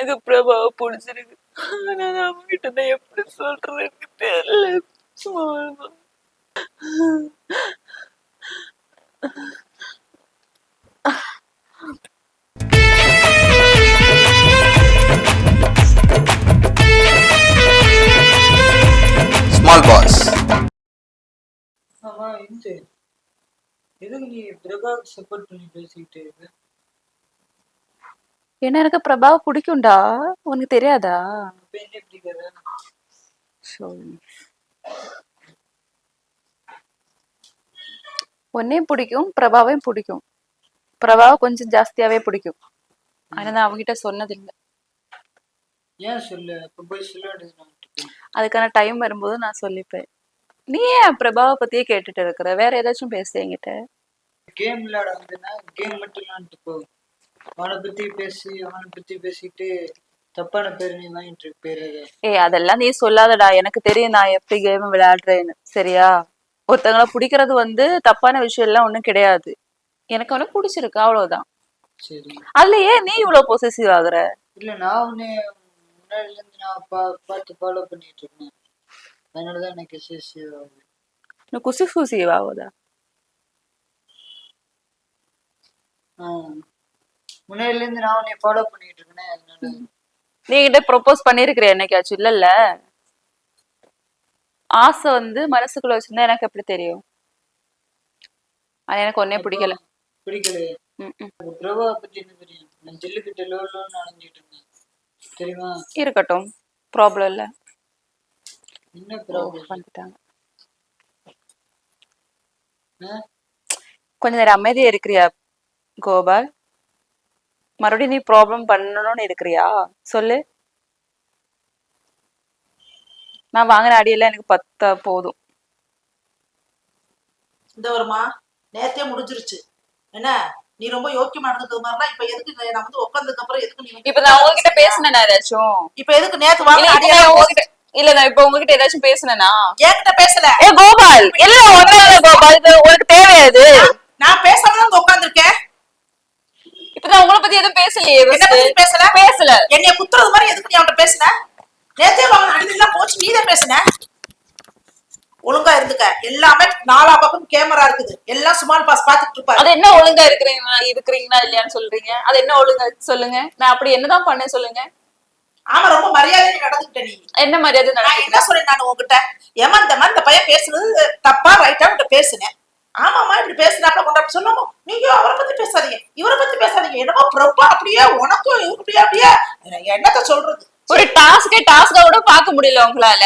எனக்கு பிரபாவ பிடிச்சிருக்கு. ஆனா அவங்க கிட்ட நான் எப்படி சொல்றேன்னு தெரியல. Small pass. ஆமா இந்து எதுக்கு நீ பிரபாவுக்கு சப்போர்ட் பண்ணி பேசிக்கிட்டு இருக்க? ஏன்னா எனக்கு பிரபாவ பிடிக்கும்டா, உனக்கு தெரியாதா? அப்ப என்ன பிடிக்காத? உன்னையும் பிடிக்கும், பிரபாவையும் பிடிக்கும். பிரபாவை கொஞ்சம் ஜாஸ்தியாவே பிடிக்கும். ஆனா நான் அவகிட்ட சொன்னதில்லை. ஏன் சொல்லு? அப்ப போய் சொல்ல வேண்டியது. அதுக்கான டைம் வரும்போது நான் சொல்லிப்பேன். நீ ஏன் பிரபாவை பத்தியே கேட்டுட்டு இருக்கிற? வேற ஏதாச்சும் பேசு என்கிட்ட. கேம் விளையாட வந்தேன்னா கேம் மட்டும் விளையாண்டுட்டு போ. அவனை பத்தி பேசிட்டு தப்பான பேர் நீ வாங்கிட்டு பேரு. அதெல்லாம் நீ சொல்லாதடா, எனக்கு தெரியும் நான் எப்படி கேம் விளையாடுறேன்னு. சரியா? ஒருத்தவங்களை பிடிக்கிறது தப்பான விஷயம் எல்லாம் ஒண்ணும் கிடையாது. எனக்கு அவனை பிடிச்சிருக்கு, அவ்வளவுதான். சரி, அதுல ஏன் நீ இவ்வளவு பொசசிவ் ஆகுற? இல்ல நான் உன்னை முன்னாடில இருந்து நான் பார்த்து ஃபாலோ பண்ணிட்டு இருக்கேன். அதனாலதான் எனக்கு பொசசிவ் ஆகுது. குசிவ் ஆகுதா? முன்னாடில இருந்து நான் உன்னை ஃபாலோ பண்ணிட்டு இருக்கேன். அதனால நீ கிட்ட ப்ரொபோஸ் பண்ணிருக்கிற என்னைக்காச்சும்? இல்லல்ல. ஆசை மனசுக்குள்ள வச்சிருந்தா எனக்கு எப்படி தெரியும்? எனக்கு ஒன்னே பிடிக்கல. பிரபா பத்தி என்ன தெரியும்? நான் ஜெல்லுக்கிட்ட லோன்னு அணைஞ்சிட்டு இருந்தேன், தெரியுமா? இருக்கட்டும், ப்ராப்ளம் இல்ல. என்ன ப்ராப்ளம்? வந்துட்டாங்க. கொஞ்ச நேரம் அமைதியா இருக்கிறியா கோபால்? மறுபடியும் நீ ப்ராப்ளம் பண்ணணும்னு இருக்கிறியா? சொல்லு. நான் வாங்கின அடியெல்லாம் எனக்கு 10 போதும். இந்த வருமா நேரத்தையே முடிஞ்சிருச்சு. என்ன நீ ரொம்ப யோக்கியமா நடந்துக்கிறது மாதிரிலாம் இப்ப எதுக்கு? நான் உட்கார்ந்ததுக்கு அப்புறம் எதுக்கு நீ இப்ப நான் உங்ககிட்ட பேசினேன் ஏதாச்சும்? இப்ப எதுக்கு நேத்து வாங்க இல்ல நான் இப்ப உங்ககிட்ட ஏதாச்சும் பேசினேனா? என்கிட்ட பேசல. கோபால் இல்ல ஒன்னால கோபால், உனக்கு தேவையாது. நான் பேசாம உட்கார்ந்துருக்கேன். இப்பதான் உங்களை பத்தி எதுவும் பேசலையே. பேசல. என்னைய குத்துறது மாதிரி எதுக்கு நீ அவன்கிட்ட பேசுன? நேத்தே வாங்க அடிக்கலாம் போச்சு, நீதான் பேசுன. ஒழுங்கா இருந்துக்க. எல்லாமே 4 பக்கம் கேமரா இருக்குது, எல்லாம் ஸ்மால் பாஸ் பாத்துட்டு இருப்பாரு. அது என்ன ஒழுங்கா இருக்கிறீங்களா இல்லையான்னு சொல்றீங்க? அது என்ன ஒழுங்கா சொல்லுங்க. நான் அப்படி என்னதான் பண்ணேன் சொல்லுங்க. ஆமா, ரொம்ப மரியாதை நடந்துக்கிட்ட நீ. என்ன மரியாதை? நான் என்ன சொல்றேன்? நான் உங்ககிட்ட இந்த பையன் பேசுனது தப்பா ரைட்டா பேசுனேன். ஆமாமா இப்படி பேசுனாப்ல கொண்டாடி சொல்லாமோ நீங்க அவரை பத்தி பேசாதீங்க, இவரை பத்தி பேசாதீங்க. என்னமோ பிரபா அப்படியே உனக்கும் இவருக்கு அப்படியே என்னத்த சொல்றது? ஒரு டாஸ்கா கூட பார்க்க முடியல உங்களால.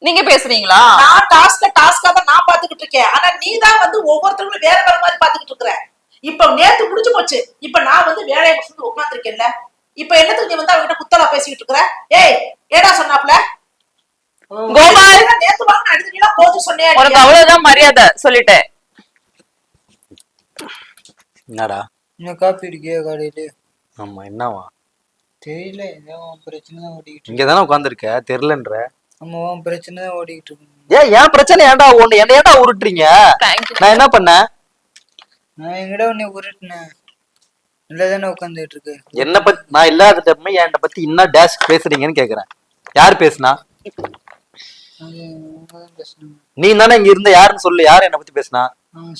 நீங்க பேசுறீங்களா? நான் டாஸ்கா தான் நான் பாத்துக்கிட்டு இருக்கேன். ஆனா நீ தான் ஒவ்வொருத்தரும் வேற வேற மாதிரி பாத்துக்கிட்டு இருக்கிற. இப்ப நேத்து முடிஞ்சு போச்சு. இப்ப நான் வேலையை முடிச்சு உட்கார்ந்து இருக்கேன்ல. இப்ப என்னத்துக்கு நீ அவங்கிட்ட குத்தலா பேசிக்கிட்டு இருக்கிற? ஏய் ஏடா சொன்னாப்ல கோபால் நேத்து வாங்க அடிச்சுனா போது சொன்னேன். உனக்கு அவ்வளவுதான் மரியாதை சொல்லிட்டேன். என்னடா இன்னும் காப்பி அடிக்கியா காலையில? ஆமா, என்னவா தெரியல. ஏதோ பிரச்சனை தான் ஓடிக்கிட்டு. இங்கதானே உட்காந்துருக்க, தெரியலன்ற. ஆமா, பிரச்சனை தான் ஓடிக்கிட்டு இருக்கு. ஏன் பிரச்சனை? ஏன்டா என்ன ஏன்டா உருட்டுறீங்க? நான் என்ன பண்ணேன்? நான் எங்கடா உன்னை உருட்டுனேன்? நல்லதானே உட்காந்துட்டு இருக்கு. என்ன பத்தி நான் இல்லாத தப்பமே என்கிட்ட பத்தி இன்னும் டேஷ் பேசுறீங்கன்னு கேக்குறேன். யார் பேசுனா? நீ தானே இங்க இருந்த. யாருன்னு சொல்லு. யாரு என்ன பத்தி பேசுனா?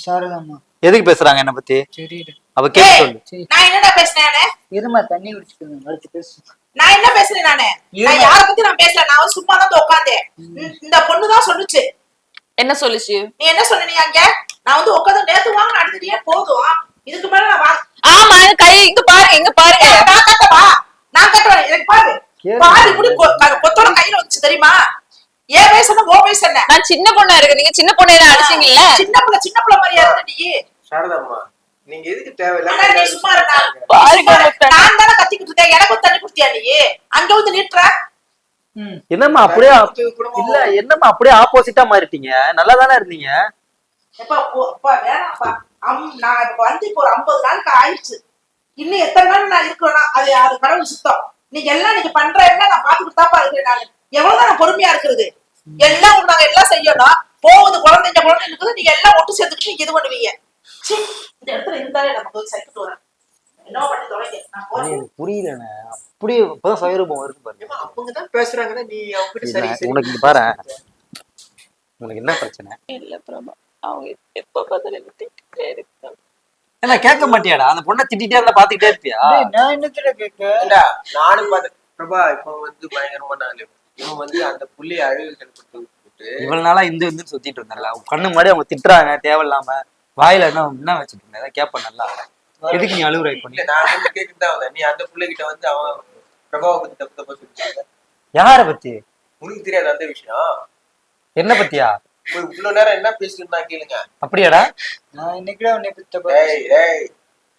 சாரதாம்மா. எதுக்கு பேசுறாங்க என்ன பத்தி? தெரியல. அவ கேட்டு சொல்லு. நான் என்னடா பேசுனேன்? இருமா தண்ணி குடிச்சுக்கணும், அடுத்து பேசு. நான் என்ன பேசுறேன்? நான் யார பத்தி நான் பேசல. நான் சும்மா தான் உட்கார்ந்தேன். இந்த பொண்ணு தான் சொல்லுச்சு. என்ன சொல்லுச்சு? நீ என்ன சொன்னீங்க அங்க? நான் உட்கார்ந்து நேத்து வாங்க அடிச்சியே போதும், இதுக்கு மேல நான் வாங்க. ஆமா, கை இங்க பாருங்க. நான் கட்டவா? நான் கட்டறேன். எனக்கு பாரு. பாரு இப்படி கொத்தோட கையில வந்துச்சு தெரியுமா? ஏன் பேசணும்? ஓ பேசணும். நான் சின்ன பொண்ணா இருக்கு. நீங்க சின்ன பொண்ணே அடிச்சீங்கல்ல. சின்ன பிள்ளை மாதிரியா இருக்க நீ. சாரதாம்மா, நீங்க எதுக்கு தேவையில்ல? நீ சும்மா இருடா. பாருங்க, நான் தான கத்திக்கிட்டு இருக்கேன். எனக்கு தண்ணி குடுத்தியா நீ? அங்க நிற்ற. என்னம்மா அப்படியே இல்ல, என்னம்மா அப்படியே ஆப்போசிட்டா மாறிட்டீங்க? நல்லா தானே இருந்தீங்க. எப்பா வேணாப்பா. நான் இப்போ ஒரு 50 நாளுக்கு ஆயிடுச்சு. இன்னும் எத்தனை நாள் நான் இருக்கணும்? அது கடவுள் சுத்தம். நீங்க எல்லாம் நீங்க பண்ற எல்லாம் நான் பாத்துக்கிட்டு தாப்பா இருக்கிறேன். நான் எவ்வளவுதான் நான் பொறுமையா இருக்கிறது? எல்லாம் நாங்க எல்லாம் செய்யணும். போகுது குழந்தைங்க இருக்குது. நீங்க எல்லாம் ஒட்டு சேர்த்துக்கிட்டு நீங்க இது பண்ணுவீங்க. இந்த இடத்துல இருந்தாலே நமக்கு சைக்கிட்டு வரேன். என்ன பண்ணி தொலைங்க. நான் போறேன். புரியலண்ணே, அப்படி இப்பதான் சுயரூபம் இருக்கு பாருங்க. ஏம்மா, அவங்கதான் பேசுறாங்கன்னா நீ அவங்க கிட்ட சரி இல்ல, சரி உனக்கு இங்க பாரு, உனக்கு என்ன பிரச்சனை? இல்ல பிரபா, அவங்க எப்ப பார்த்தாலும் என்ன திட்டிட்டே இருக்காங்க. என்ன கேட்க மாட்டியாடா? அந்த பொண்ணை திட்டிட்டே இருந்தா பாத்துக்கிட்டே இருப்பியா? டேய், நான் என்னத்துல கேட்க? ஏண்டா, நானும் பார்த்தேன் பிரபா. இப்போ வந்து பயங்கரமான ஆளு. இவன் வந்து அந்த புள்ளைய அழுகு கண்டுபிடிச்சு விட்டு இவ்வளவு நாளா இந்துன்னு சுத்திட்டு இருந்தால, கண்ணு முன்னாடி அவங்க திட்டுறாங்க தேவையில்லாம, வாயில என்ன வச்சுட்டு இருந்த, ஏதாவது கேட்ப நல்லா. எதுக்கு நீ அழுகுற இப்ப? இல்ல, நான் வந்து கேட்டுட்டு தான் வந்தேன். நீ அந்த பிள்ளைகிட்ட வந்து அவன் பிரபாவை பத்தி தப்பு தப்பா சொல்லிட்டு யார பத்தி? உனக்கு தெரியாது அந்த விஷயம். என்ன பத்தியா? போய் இவ்வளவு நேரம் என்ன பேசிட்டு இருந்தா கேளுங்க. அப்படியாடா? நான் இன்னைக்குதான் உன்னை பத்தி தப்பா ஏய் ஏய்,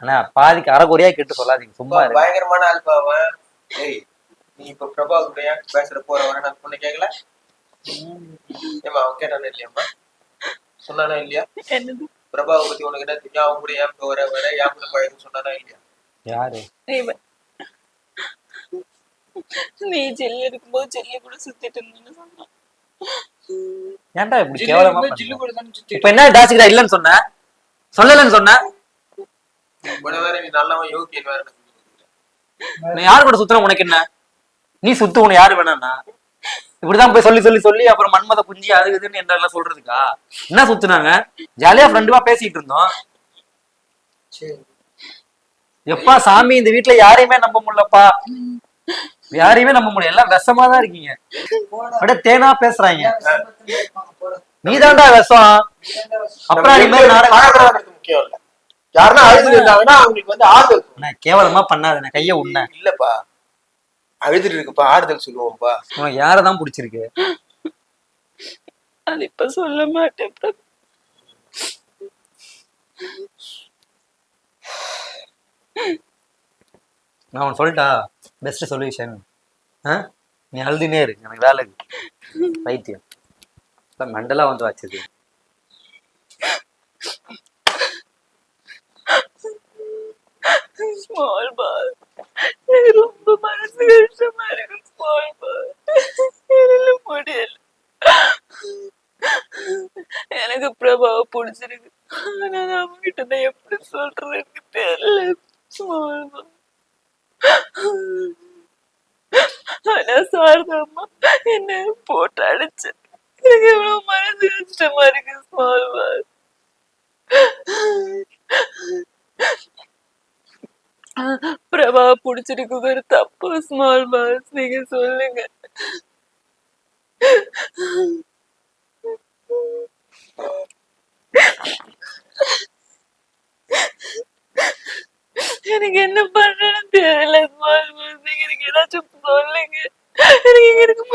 அண்ணா பாதிக்கு அரைக்குறையா கேட்டு சொல்லாதீங்க, சும்மா இரு. பயங்கரமான ஆள் பா அவன். ஏய், நீ இப்ப பிரபா கூட ஏன் பேசுற போறவன நான் பொண்ணு கேட்கல? ஏமா அவன் கேட்டானே இல்லையாம்மா? சொன்னானா இல்லையா? என்னது? பிரபாவை பத்தி உனக்கு என்ன தெரியும்? அவன் கூட ஏன் போற வர ஏன் கூட பழகுன்னு சொன்னானா இல்லையா? யாரு? இவன். நீ ஜெல்லி இருக்கும்போது ஜெல்லி கூட சுத்திட்டு இருந்தேன்னு சொன்னான். ஏன்டா இப்படி ஜில்லு கேவலமா இருக்கும்போது பண்ற? ஜில்லு கூட தானே சுத்தி இப்ப என்ன டாசிக்கிறா? இல்லன்னு சொன்ன, சொல்லலன்னு சொன்ன. உன வேற நீ நல்லவன் யோகியன் வேற. நீ யாரு கூட சுத்துற? உனக்கு என்ன? நீ சுத்து, உனக்கு யாரு வேணாம்னா? இப்படிதான் போய் சொல்லி சொல்லி சொல்லி அப்புறம் மன்மத குஞ்சி அது இதுன்னு என்ன சொல்றதுக்கா? என்ன சுத்துனாங்க? ஜாலியா ஃப்ரெண்டுவா பேசிட்டு இருந்தோம். சரி. எப்பா சாமி, இந்த வீட்டுல யாரையுமே நம்ப முடியலப்பா, யாரையுமே நம்ப முடியல, எல்லாம் விஷமா தான் இருக்கீங்க. போடா. அப்படியே தேனா பேசுறாங்க. சம்பளத்துல இருப்பாங்க, போடா. நீதான்டா விஷம். அப்புறம் நீ மாதிரி நாடகம் பழகுறது முக்கியம் இல்ல. யாருன்னா அழுது இருந்தாங்கன்னா அவங்களுக்கு வந்து ஆறுதல் சொல்லணும். நான் கேவலமா பண்ணாத, நான் கைய உண்ண. இல்லப்பா, அழுதுட்டு இருக்குப்பா, ஆறுதல் சொல்லுவோம்ப்பா. உனக்கு யாரதான் பிடிச்சிருக்கு? அது இப்ப சொல்ல மாட்டேன் பிரபா. நான் உனக்கு சொல்லிட்டா பெஸ்ட் சொல்யூஷன். நீ அழுதுனே இரு, எனக்கு வேலை இருக்கு. பைத்தியம் மெண்டலா வந்து வச்சது. ஸ்மால் பால், எனக்கு ரொம்ப மனசு கஷ்டமா இருக்கு. ஸ்மால் பால், என்னால முடியல. எனக்கு பிரபாவை பிடிச்சிருக்கு, ஆனா நான் அவங்ககிட்ட தான் எப்படி சொல்றதுன்னு தெரியல. ஸ்மால் பால். ஆனா சாரதா அம்மா என்ன போட்டு அடிச்சு எனக்கு எவ்வளவு மனசு கஷ்டமா இருக்கு. ஸ்மால் பால், பிரபா புடிச்சிருக்கு ஒரு தப்பு. ஸ்மால் பாஸ், நீங்க சொல்லுங்க. எனக்கு என்ன பண்றேன்னு தெரியல. ஸ்மால் பாஸ், நீங்க எனக்கு ஏதாச்சும் சொல்லுங்க. எனக்கு இங்க இருக்கு